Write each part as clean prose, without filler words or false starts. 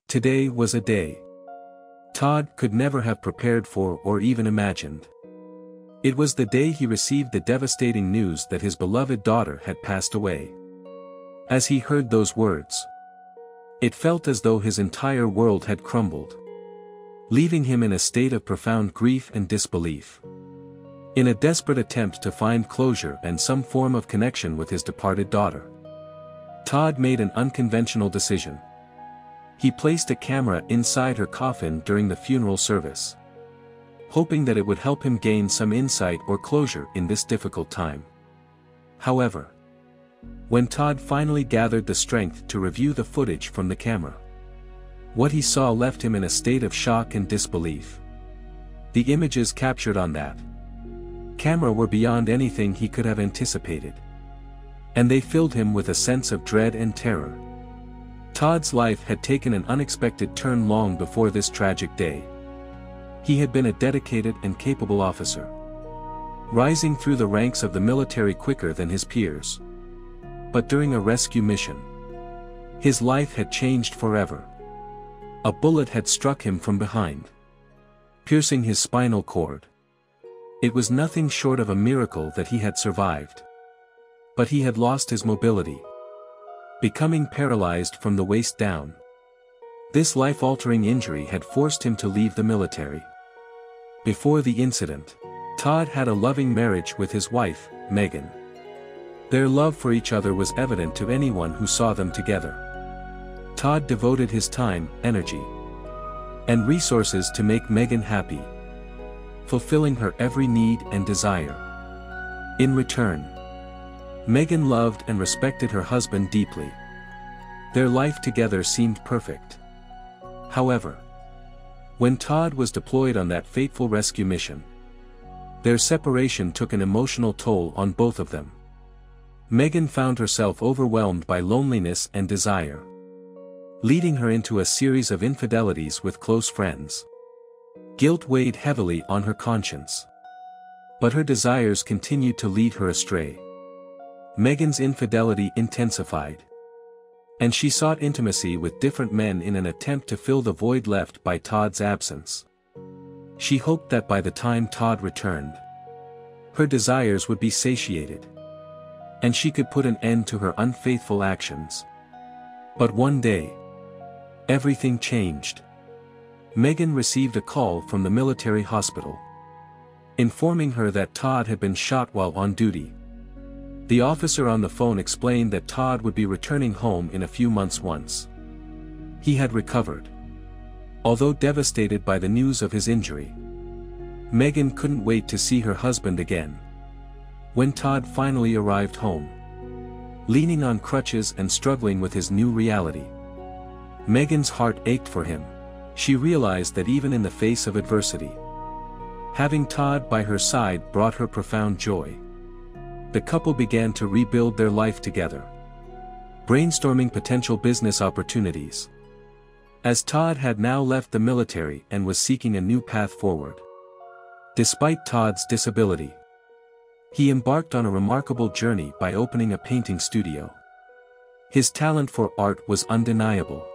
Today was a day Todd could never have prepared for or even imagined. It was the day he received the devastating news that his beloved daughter had passed away. As he heard those words, it felt as though his entire world had crumbled, leaving him in a state of profound grief and disbelief. In a desperate attempt to find closure and some form of connection with his departed daughter, Todd made an unconventional decision. He placed a camera inside her coffin during the funeral service, hoping that it would help him gain some insight or closure in this difficult time. However, when Todd finally gathered the strength to review the footage from the camera, what he saw left him in a state of shock and disbelief. The images captured on that camera were beyond anything he could have anticipated, and they filled him with a sense of dread and terror. Todd's life had taken an unexpected turn long before this tragic day. He had been a dedicated and capable officer, rising through the ranks of the military quicker than his peers. But during a rescue mission, his life had changed forever. A bullet had struck him from behind, piercing his spinal cord. It was nothing short of a miracle that he had survived. But he had lost his mobility, becoming paralyzed from the waist down. This life-altering injury had forced him to leave the military. Before the incident, Todd had a loving marriage with his wife, Megan. Their love for each other was evident to anyone who saw them together. Todd devoted his time, energy, and resources to make Megan happy, fulfilling her every need and desire. In return, Megan loved and respected her husband deeply. Their life together seemed perfect. However, when Todd was deployed on that fateful rescue mission, their separation took an emotional toll on both of them. Megan found herself overwhelmed by loneliness and desire, leading her into a series of infidelities with close friends. Guilt weighed heavily on her conscience, but her desires continued to lead her astray. Megan's infidelity intensified, and she sought intimacy with different men in an attempt to fill the void left by Todd's absence. She hoped that by the time Todd returned, her desires would be satiated, and she could put an end to her unfaithful actions. But one day, everything changed. Megan received a call from the military hospital, informing her that Todd had been shot while on duty. The officer on the phone explained that Todd would be returning home in a few months once he had recovered. Although devastated by the news of his injury, Megan couldn't wait to see her husband again. When Todd finally arrived home, leaning on crutches and struggling with his new reality, Megan's heart ached for him. She realized that even in the face of adversity, having Todd by her side brought her profound joy. The couple began to rebuild their life together, brainstorming potential business opportunities. As Todd had now left the military and was seeking a new path forward, despite Todd's disability, he embarked on a remarkable journey by opening a painting studio. His talent for art was undeniable,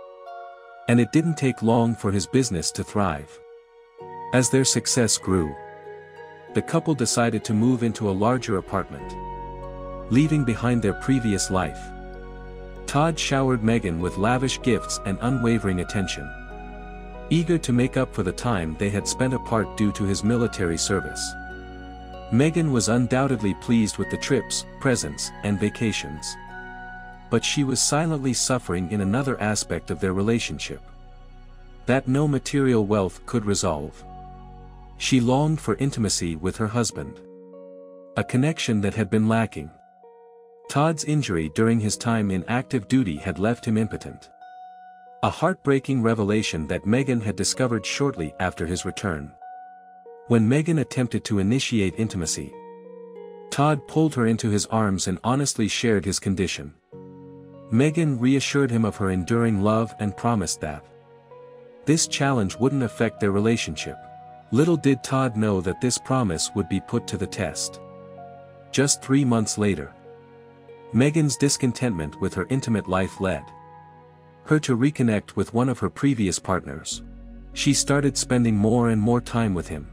and it didn't take long for his business to thrive. As their success grew, the couple decided to move into a larger apartment, leaving behind their previous life. Todd showered Megan with lavish gifts and unwavering attention, eager to make up for the time they had spent apart due to his military service. Megan was undoubtedly pleased with the trips, presents, and vacations. But she was silently suffering in another aspect of their relationship that no material wealth could resolve. She longed for intimacy with her husband, a connection that had been lacking. Todd's injury during his time in active duty had left him impotent, a heartbreaking revelation that Megan had discovered shortly after his return. When Megan attempted to initiate intimacy, Todd pulled her into his arms and honestly shared his condition. Megan reassured him of her enduring love and promised that this challenge wouldn't affect their relationship. Little did Todd know that this promise would be put to the test. Just 3 months later, Megan's discontentment with her intimate life led her to reconnect with one of her previous partners. She started spending more and more time with him.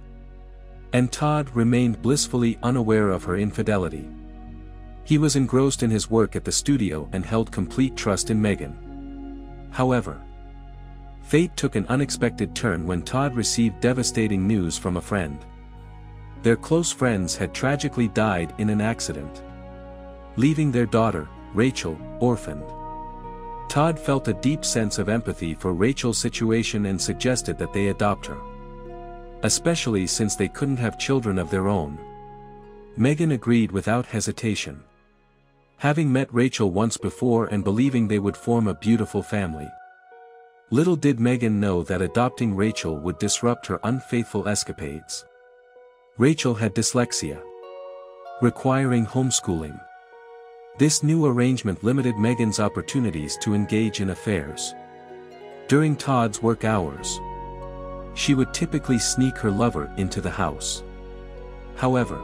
And Todd remained blissfully unaware of her infidelity. He was engrossed in his work at the studio and held complete trust in Megan. However, fate took an unexpected turn when Todd received devastating news from a friend. Their close friends had tragically died in an accident, leaving their daughter, Rachel, orphaned. Todd felt a deep sense of empathy for Rachel's situation and suggested that they adopt her, especially since they couldn't have children of their own. Megan agreed without hesitation, having met Rachel once before and believing they would form a beautiful family. Little did Megan know that adopting Rachel would disrupt her unfaithful escapades. Rachel had dyslexia, requiring homeschooling. This new arrangement limited Megan's opportunities to engage in affairs. During Todd's work hours, she would typically sneak her lover into the house. However,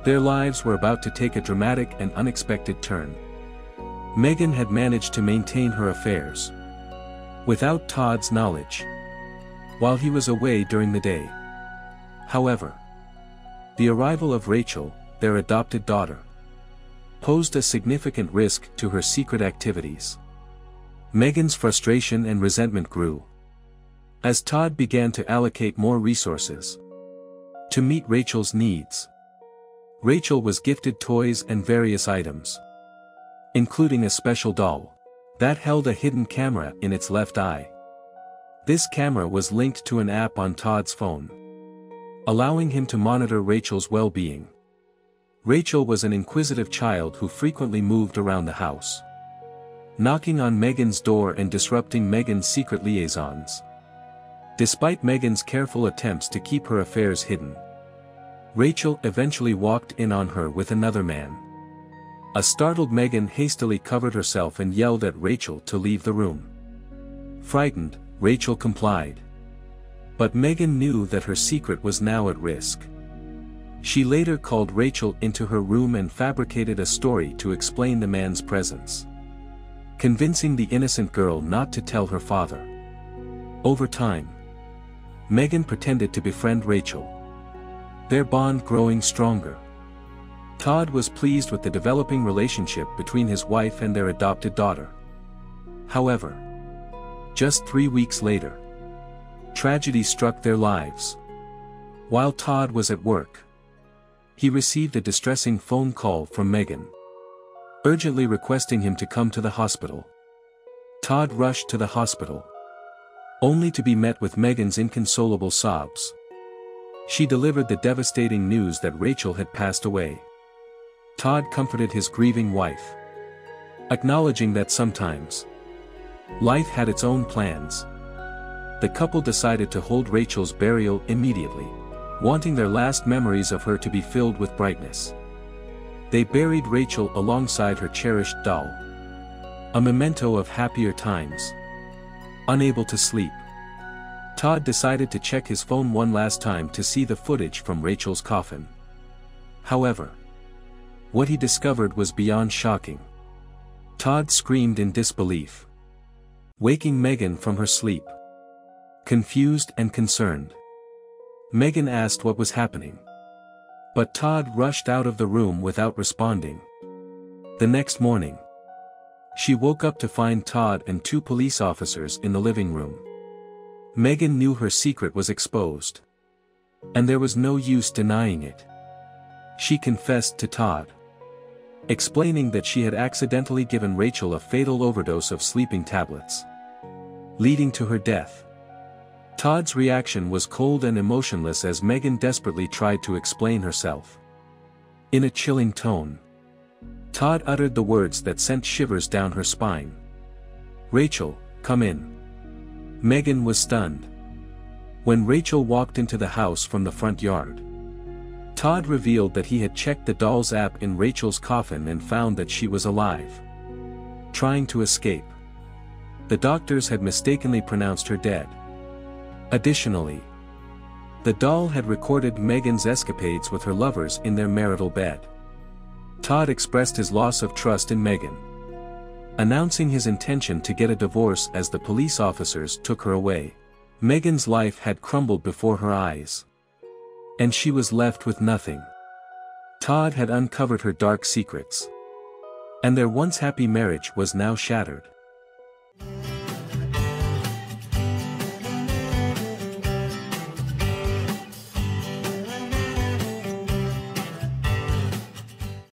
their lives were about to take a dramatic and unexpected turn. Megan had managed to maintain her affairs without Todd's knowledge, while he was away during the day. However, the arrival of Rachel, their adopted daughter, posed a significant risk to her secret activities. Megan's frustration and resentment grew as Todd began to allocate more resources to meet Rachel's needs. Rachel was gifted toys and various items, including a special doll that held a hidden camera in its left eye. This camera was linked to an app on Todd's phone, allowing him to monitor Rachel's well-being. Rachel was an inquisitive child who frequently moved around the house, knocking on Megan's door and disrupting Megan's secret liaisons. Despite Megan's careful attempts to keep her affairs hidden, Rachel eventually walked in on her with another man. A startled Megan hastily covered herself and yelled at Rachel to leave the room. Frightened, Rachel complied. But Megan knew that her secret was now at risk. She later called Rachel into her room and fabricated a story to explain the man's presence, convincing the innocent girl not to tell her father. Over time, Megan pretended to befriend Rachel, their bond growing stronger. Todd was pleased with the developing relationship between his wife and their adopted daughter. However, just 3 weeks later, tragedy struck their lives. While Todd was at work, he received a distressing phone call from Megan, urgently requesting him to come to the hospital. Todd rushed to the hospital, only to be met with Megan's inconsolable sobs. She delivered the devastating news that Rachel had passed away. Todd comforted his grieving wife, acknowledging that sometimes life had its own plans. The couple decided to hold Rachel's burial immediately, wanting their last memories of her to be filled with brightness. They buried Rachel alongside her cherished doll, a memento of happier times. Unable to sleep, Todd decided to check his phone one last time to see the footage from Rachel's coffin. However, what he discovered was beyond shocking. Todd screamed in disbelief, waking Megan from her sleep. Confused and concerned, Megan asked what was happening, but Todd rushed out of the room without responding. The next morning, she woke up to find Todd and 2 police officers in the living room. Megan knew her secret was exposed, and there was no use denying it. She confessed to Todd, explaining that she had accidentally given Rachel a fatal overdose of sleeping tablets, leading to her death. Todd's reaction was cold and emotionless as Megan desperately tried to explain herself. In a chilling tone, Todd uttered the words that sent shivers down her spine. "Rachel, come in." Megan was stunned when Rachel walked into the house from the front yard. Todd revealed that he had checked the doll's app in Rachel's coffin and found that she was alive, trying to escape. The doctors had mistakenly pronounced her dead. Additionally, the doll had recorded Megan's escapades with her lovers in their marital bed. Todd expressed his loss of trust in Megan, announcing his intention to get a divorce as the police officers took her away. Megan's life had crumbled before her eyes. And she was left with nothing. Todd had uncovered her dark secrets. And their once happy marriage was now shattered.